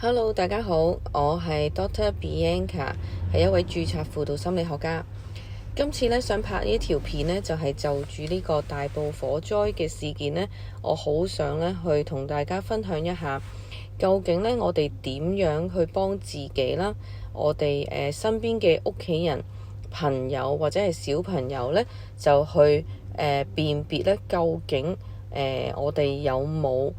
Hello，大家好，我係 Dr. Bianca，係一位註冊輔導心理學家。今次想拍呢條片就係就住呢個大埔火災嘅事件我好想去同大家分享一下，究竟我哋點樣去幫自己啦，我哋身邊嘅屋企人、朋友或者係小朋友就去辨別究竟我哋有冇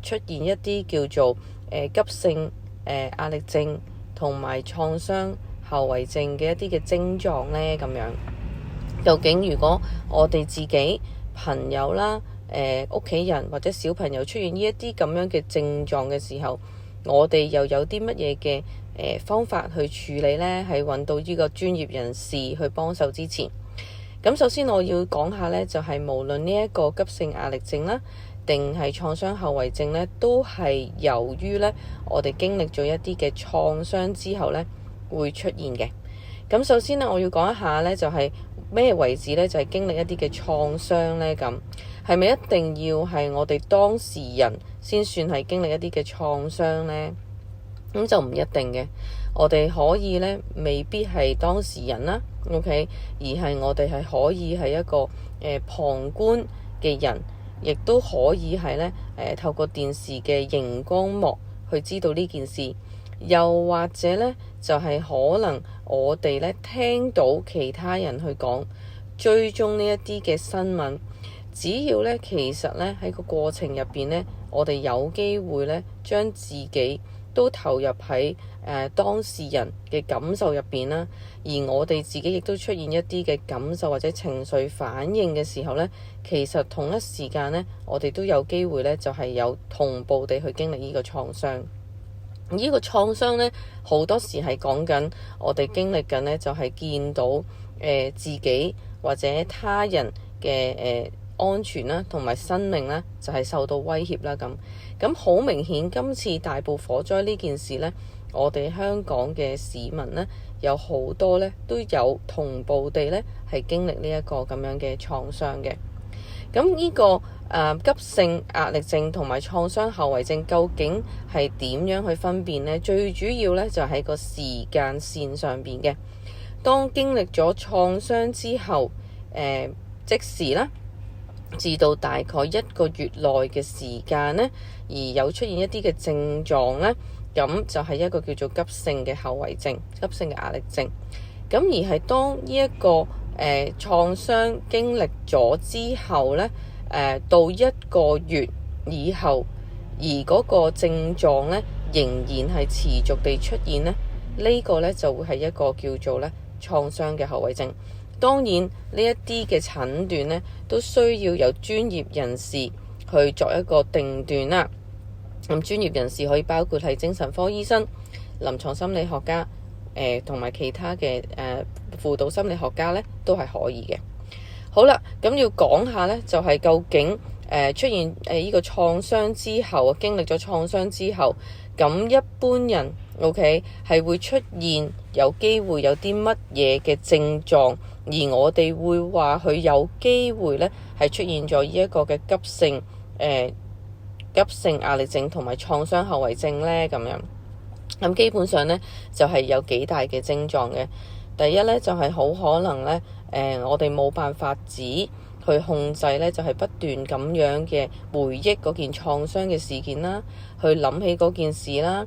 出現一啲叫做急性壓力症同埋創傷後遺症嘅一啲嘅症狀咁樣。究竟如果我哋自己朋友啦、屋企人或者小朋友出現呢一啲咁樣嘅症狀嘅時候，我哋又有啲乜嘢嘅方法去處理喺揾到呢個專業人士去幫手之前，咁首先我要講下就係無論呢一個急性壓力症啦，定係創傷後遺症都係由於我哋經歷咗一啲嘅創傷之後會出現嘅。咁首先我要講一下就係咩為止就係經歷一啲嘅創傷咁係咪一定要係我哋當事人先算係經歷一啲嘅創傷呢？咁就唔一定嘅。我哋可以未必係當事人啦，OK， 而係我哋係可以係一個旁觀嘅人，亦都可以係透過電視嘅熒光幕去知道呢件事，又或者就係可能我哋聽到其他人去講，追蹤呢一啲嘅新聞，只要其實喺個過程入邊我哋有機會將自己都投入喺當事人嘅感受入邊啦，而我哋自己亦都出現一啲嘅感受或者情緒反應嘅時候其實同一時間我哋都有機會就係有同步地去經歷呢個創傷。呢個創傷好多時係講緊我哋經歷緊就係見到自己或者他人嘅安全啦，同埋生命就係受到威脅啦。咁好明顯，今次大埔火災呢件事我哋香港嘅市民有好多都有同步地係經歷呢一個咁樣嘅創傷嘅。咁呢個急性壓力症同埋創傷後遺症究竟係點樣去分辨呢？最主要就喺個時間線上邊嘅。當經歷咗創傷之後，即時啦，至到大概1個月內嘅時間而有出現一啲嘅症狀咁就係一個叫做急性嘅後遺症、急性嘅壓力症。咁而係當呢一個創傷經歷咗之後到1個月以後，而嗰個症狀仍然係持續地出現呢個就會係一個叫做創傷嘅後遺症。當然呢一啲嘅診斷都需要由專業人士去作一個定斷啦。咁專業人士可以包括係精神科醫生、臨床心理學家同埋其他嘅輔導心理學家都係可以嘅。好啦，咁要講下就係究竟出現呢個創傷之後，經歷咗創傷之後，咁一般人 OK 係會出現有機會有啲乜嘢嘅症狀，而我哋會話佢有機會係出現咗呢一個嘅急性壓力症同埋創傷後遺症咁樣。咁基本上就係有幾大嘅症狀嘅。第一就係好可能我哋冇辦法去控制就係不斷咁樣嘅回憶嗰件創傷嘅事件啦，去諗起嗰件事啦，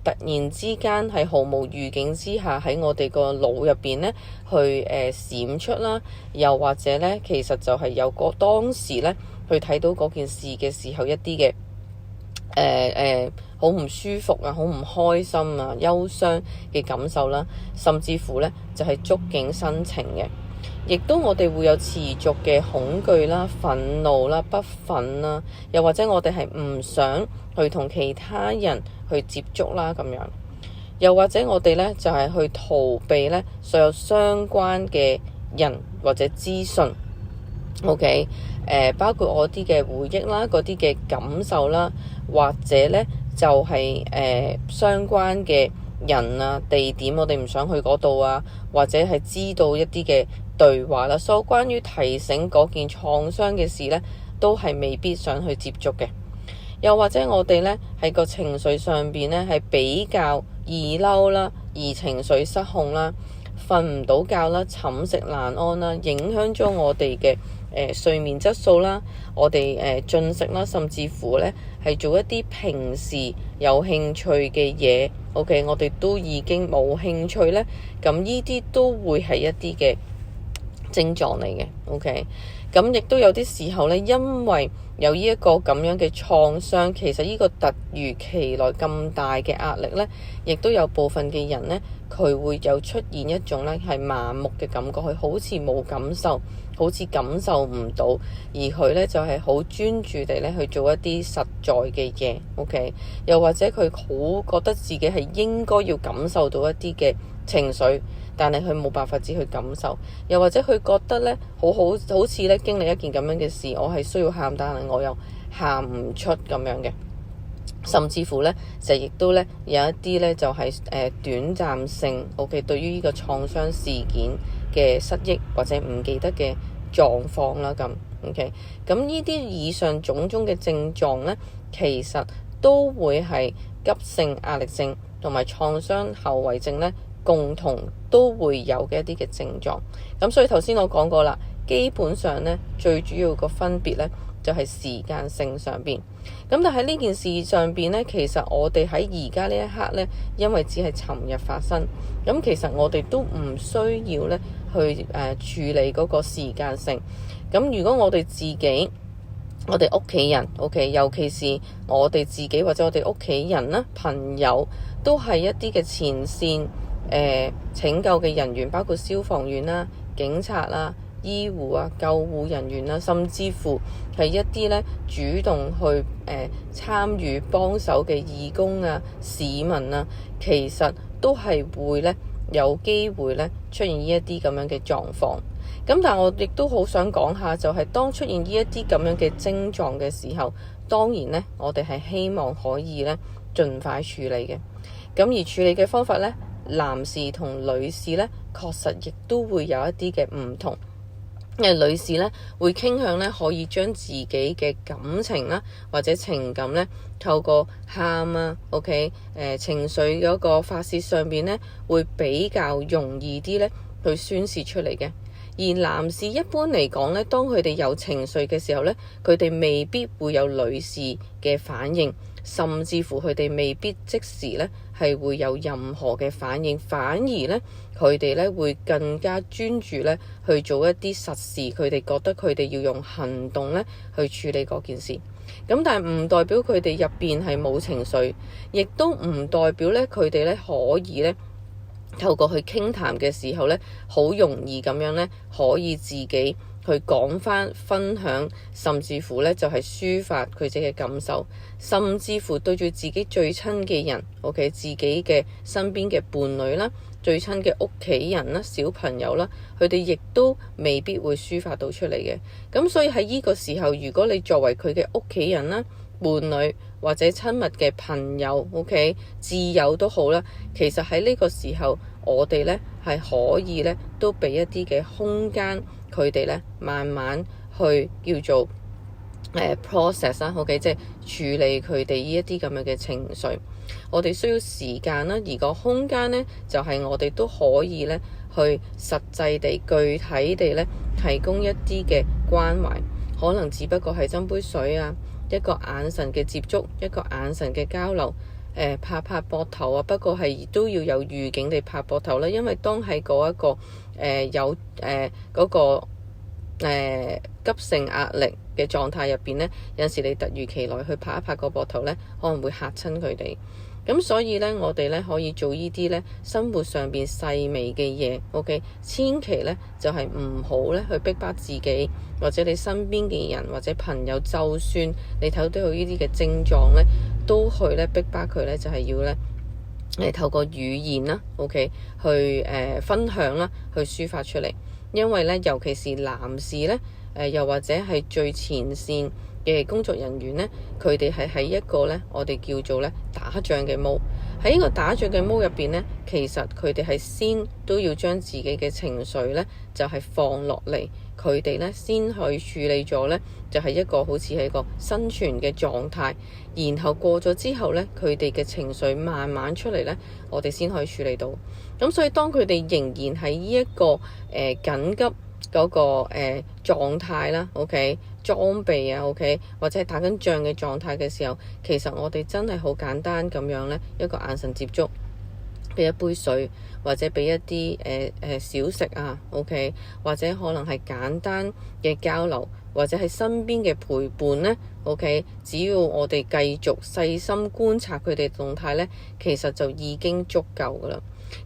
突然之間係毫無預警之下喺我哋個腦入邊去閃出啦，又或者其實就係有個當時去睇到嗰件事嘅時候一啲嘅好唔舒服啊，好唔開心啊，憂傷嘅感受啦，甚至乎就係觸景生情嘅。亦都我哋會有持續嘅恐懼啦、憤怒啦、不忿啦，又或者我哋係唔想去同其他人去接觸啦咁樣，又或者我哋就係去逃避所有相關嘅人或者資訊。OK，包括我啲嘅回憶啦、嗰啲嘅感受啦，或者就係相關嘅人啊、地點，我哋唔想去嗰度啊，或者係知道一啲嘅對話啦，所以關於提醒嗰件創傷嘅事都係未必想去接觸嘅。又或者我哋呢喺個情緒上邊呢係比較易嬲啦，而情緒失控啦，瞓唔到覺啦，寢食難安啦，影響咗我哋嘅睡眠質素啦，我哋進食啦，甚至乎呢係做一啲平時有興趣嘅嘢，OK，我哋都已經冇興趣呢。咁呢啲都會係一啲嘅症狀嚟嘅，OK，咁亦都有啲時候呢，因為有呢一個咁樣嘅創傷，其實呢個突如其來咁大嘅壓力呢，亦都有部分嘅人呢，佢會有出現一種呢係麻木嘅感覺，佢好似冇感受，好似感受唔到，而佢呢就係好專注地呢去做一啲實在嘅嘢，OK，又或者佢好覺得自己係應該要感受到一啲嘅情緒，但係佢冇辦法只去感受，又或者佢覺得呢好似呢經歷一件咁樣嘅事，我係需要喊，但係我又喊唔出咁樣嘅，甚至乎呢，就亦都呢有一啲呢就係短暫性 OK 對於呢個創傷事件嘅失憶或者唔記得嘅狀況啦，咁 OK， 咁呢啲以上種種嘅症狀呢，其實都會係急性壓力症同埋創傷後遺症呢共同都會有嘅一啲嘅症狀。咁所以頭先我講過啦，基本上呢最主要個分別呢就係時間性上邊。咁但係呢件事上邊呢，其實我哋喺而家呢一刻呢，因為只係尋日發生，咁其實我哋都唔需要呢去處理嗰個時間性。咁如果我哋自己，我哋屋企人 OK， 尤其是我哋自己或者我哋屋企人啦、朋友，都係一啲嘅前線拯救嘅人員，包括消防員啦、警察啦、醫護啊、救護人員啦，甚至乎係一啲咧主動去參與幫手嘅義工啊、市民啊，其實都係會咧有機會咧出現呢一啲咁樣嘅狀況。咁但係我亦都好想講下，就係當出現呢一啲咁樣嘅症狀嘅時候，當然咧我哋係希望可以咧盡快處理嘅。咁而處理嘅方法咧，男士同女士咧確實亦都會有一啲嘅唔同。因為女士咧會傾向咧可以將自己嘅感情啦或者情感咧透過喊啊 OK 情緒嗰個發洩上邊咧會比較容易啲咧去宣洩出嚟嘅。而男士一般嚟講咧，當佢哋有情緒嘅時候咧，佢哋未必會有女士嘅反應，甚至乎佢哋未必即時咧係會有任何嘅反應，反而咧佢哋咧會更加專注咧去做一啲實事，佢哋覺得佢哋要用行動咧去處理嗰件事。咁但係唔代表佢哋入邊係冇情緒，亦都唔代表咧佢哋咧可以咧透過去傾談嘅時候咧，好容易咁樣咧，可以自己去講返分享，甚至乎咧就係抒發佢自己嘅感受，甚至乎對住自己最親嘅人 ，OK， 自己嘅身邊嘅伴侶啦，最親嘅屋企人啦、小朋友啦，佢哋亦都未必會抒發到出嚟嘅。咁所以喺呢個時候，如果你作為佢嘅屋企人啦、伴侶或者親密嘅朋友 OK 摯友都好啦，其實喺呢個時候我哋咧係可以咧都俾一啲嘅空間佢哋咧慢慢去叫做process 啦 OK 即係處理佢哋呢一啲咁樣嘅情緒。我哋需要時間啦，而個空間咧就係我哋都可以咧去實際地具體地咧提供一啲嘅關懷，可能只不過係斟杯水啊，一個眼神嘅接觸，一個眼神嘅交流，拍拍膊頭啊，不過係都要有預警地拍膊頭啦，因為當喺嗰一個有嗰個急性壓力嘅狀態入邊呢，有陣時你突如其來去拍一拍個膊頭呢，可能會嚇親佢哋。咁所以呢，我哋呢可以做呢啲呢生活上邊細微嘅嘢 OK， 千祈呢就係唔好呢去逼迫自己或者你身邊嘅人或者朋友，就算你睇到有呢啲嘅症狀呢，都去呢逼迫佢呢，就係要呢透過語言啦 OK 去分享啦，去抒發出嚟。因為呢，尤其是男士呢，又或者係最前線嘅工作人員呢，佢哋係喺一個呢，我哋叫做呢打仗嘅模。喺呢個打仗嘅模入邊呢，其實佢哋係先都要將自己嘅情緒呢，就係放落嚟，佢哋呢先去處理咗呢，就係一個好似係一個生存嘅狀態，然後過咗之後呢，佢哋嘅情緒慢慢出嚟呢，我哋先可以處理到。咁所以當佢哋仍然喺呢一個緊急嗰個狀態啦，OK， 裝備啊，OK， 或者係打緊仗嘅狀態嘅時候，其實我哋真係好簡單咁樣呢，一個眼神接觸，俾一杯水，或者俾一啲小食啊，OK， 或者可能係簡單嘅交流，或者係身邊嘅陪伴呢， OK， 只要我哋繼續細心觀察佢哋動態呢，其實就已經足夠㗎喇。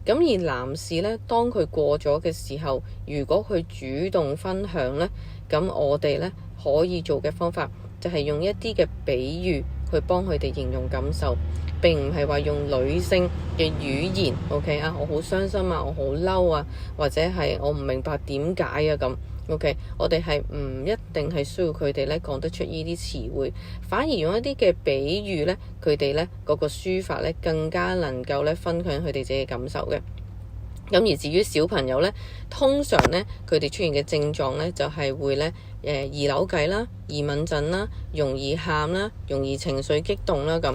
咁而男士呢，當佢過咗嘅時候，如果佢主動分享呢，咁我哋呢可以做嘅方法就係用一啲嘅比喻去幫佢哋形容感受，並唔係話用女性嘅語言 OK 啊，我好傷心啊，我好嬲啊，或者係我唔明白點解啊咁。OK， 我哋係唔一定係需要佢哋咧講得出呢啲詞彙，反而用一啲嘅比喻咧，佢哋咧嗰個書法咧更加能夠咧分享佢哋自己嘅感受嘅。咁而至於小朋友咧，通常咧佢哋出現嘅症狀咧就係會咧易扭計啦、易敏震啦、容易喊啦、容易情緒激動啦咁。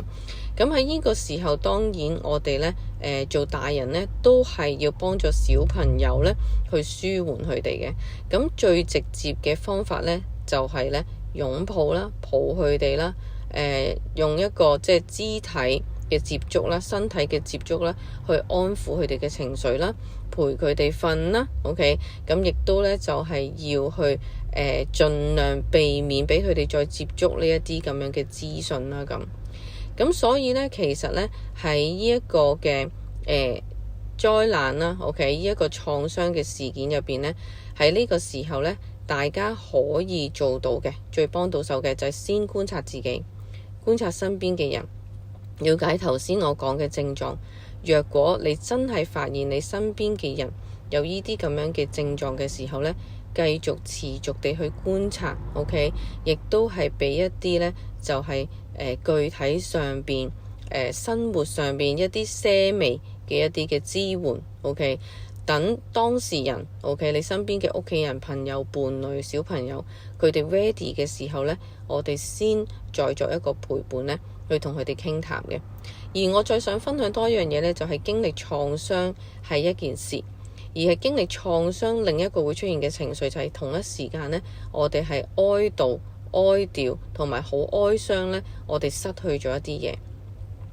咁喺呢個時候，當然我哋咧做大人咧都係要幫助小朋友咧去舒緩佢哋嘅。咁最直接嘅方法咧就係咧擁抱啦、抱佢哋啦，用一個即係肢體嘅接觸啦、身體嘅接觸啦，去安撫佢哋嘅情緒啦，陪佢哋瞓啦。OK，咁亦都咧就係要去盡量避免俾佢哋再接觸呢一啲咁樣嘅資訊啦咁所以咧，其實咧喺呢一個嘅災難啦，OK， 呢一個創傷嘅事件入邊咧，喺呢個時候咧，大家可以做到嘅最幫到手嘅就係先觀察自己，觀察身邊嘅人，了解頭先我講嘅症狀。若果你真係發現你身邊嘅人有呢啲咁樣嘅症狀嘅時候咧，繼續持續地去觀察 OK， 亦都係俾一啲咧就係具體上邊生活上邊一啲些微嘅一啲嘅支援 OK， 等當事人 OK， 你身邊嘅屋企人、朋友、伴侶、小朋友佢哋 ready 嘅時候咧，我哋先再作一個陪伴咧，去同佢哋傾談嘅。而我再想分享多一樣嘢咧，就係經歷創傷係一件事，而係經歷創傷另一個會出現嘅情緒就係同一時間咧，我哋係哀悼、哀悼同埋好哀傷咧，我哋失去咗一啲嘢。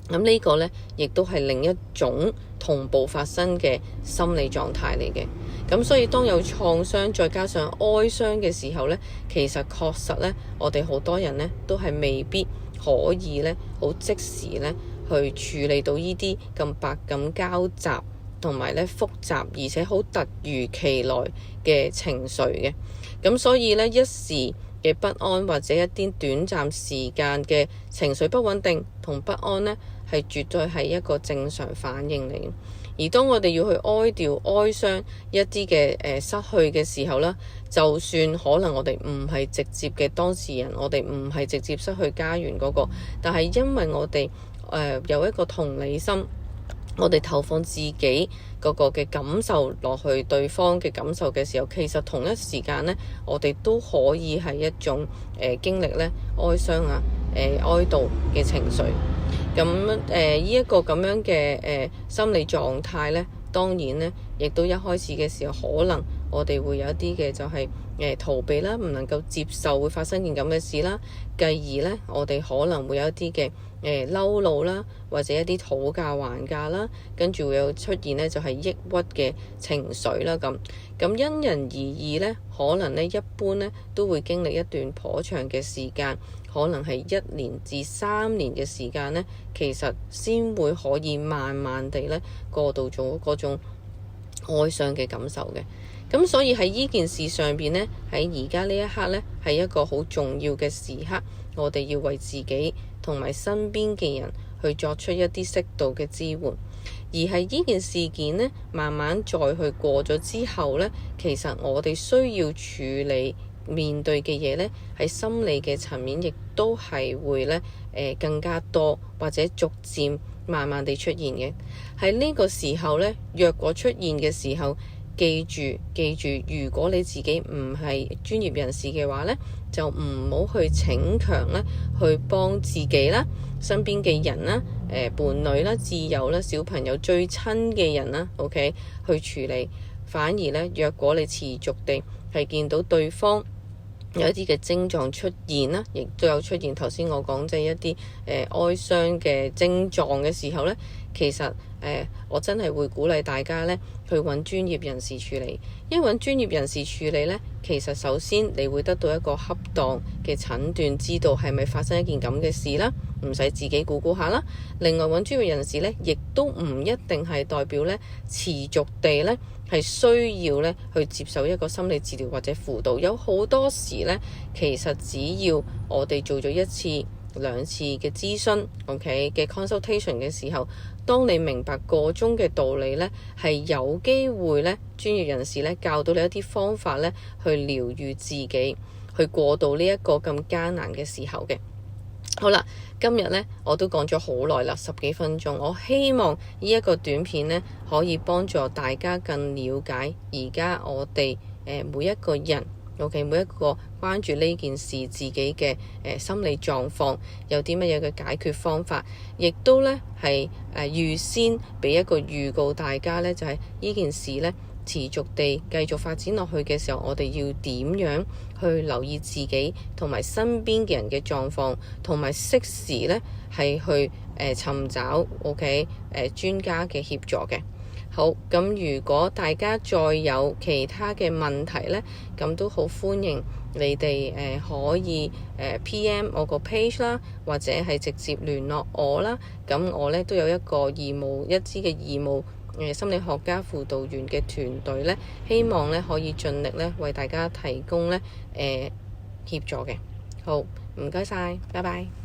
咁呢個咧，亦都係另一種同步發生嘅心理狀態嚟嘅。咁所以當有創傷再加上哀傷嘅時候咧，其實確實咧，我哋好多人咧都係未必可以咧好即時咧去處理到呢啲咁百感交集同埋咧複雜而且好突如其來嘅情緒嘅。咁所以咧，一時嘅不安或者一啲短暫時間嘅情緒不穩定同不安呢，係絕對係一個正常反應嚟。而當我哋要去哀悼、哀傷一啲嘅失去嘅時候啦，就算可能我哋唔係直接嘅當事人，我哋唔係直接失去家園嗰個，但係因為我哋有一個同理心，我哋投放自己嗰個嘅感受落去對方嘅感受嘅時候，其實同一時間呢，我哋都可以係一種經歷咧哀傷啊、哀悼嘅情緒。咁呢一個咁樣嘅心理狀態呢，當然呢，亦都一開始嘅時候，可能我哋會有一啲嘅就係逃避啦，唔能夠接受會發生件咁嘅事啦，繼而呢，我哋可能會有一啲嘅嬲怒啦，或者一啲討價還價啦，跟住會有出現呢，就係抑鬱嘅情緒啦咁因人而異呢，可能呢一般呢都會經歷一段頗長嘅時間，可能係1年至3年嘅時間呢，其實先會可以慢慢地呢過渡咗嗰種哀傷嘅感受嘅。咁所以喺呢件事上邊呢，喺而家呢一刻呢，係一個好重要嘅時刻，我哋要為自己同埋身邊嘅人去作出一啲適度嘅支援。而係呢件事件呢，慢慢再去過咗之後呢，其實我哋需要處理面對嘅嘢呢，喺心理嘅層面亦都係會呢更加多，或者逐漸慢慢地出現嘅。喺呢個時候呢，若果出現嘅時候，記住，如果你自己唔係專業人士嘅話呢，就唔好去逞強咧，去幫自己啦、身邊嘅人啦、伴侶啦、摯友啦、小朋友最親嘅人啦，OK 去處理。反而呢，若果你持續地係見到對方有一啲嘅症狀出現啦，亦都有出現頭先我講即係一啲哀傷嘅症狀嘅時候呢，其實我真係會鼓勵大家呢去揾專業人士處理，因為揾專業人士處理呢，其實首先你會得到一個恰當嘅診斷，知道係咪發生一件咁嘅事啦，唔使自己估下啦。另外揾專業人士呢，亦都唔一定係代表呢持續地呢係需要呢去接受一個心理治療或者輔導。有好多時呢，其實只要我哋做咗一次、兩次嘅諮詢 ，OK 嘅 consultation 嘅時候，當你明白個中嘅道理呢，係有機會呢專業人士呢教到你一啲方法呢去療癒自己，去過渡呢一個咁艱難嘅時候嘅。好啦，今日呢我都講咗好耐啦，10幾分鐘。我希望呢一個短片呢可以幫助大家更了解而家我哋每一個人。OK， 每一個關注呢件事自己嘅心理狀況有啲乜嘢嘅解決方法，亦都呢係預先俾一個預告大家呢，就係呢件事呢持續地繼續發展落去嘅時候，我哋要點樣去留意自己同埋身邊嘅人嘅狀況，同埋適時呢係去尋找 OK 專家嘅協助嘅。好，咁如果大家再有其他嘅問題呢，咁都好歡迎你哋可以PM 我個 page 啦，或者係直接聯絡我啦。咁我呢都有一個一支嘅義務心理學家輔導員嘅團隊呢，希望呢可以盡力呢為大家提供呢協助嘅。好，唔該晒，拜拜。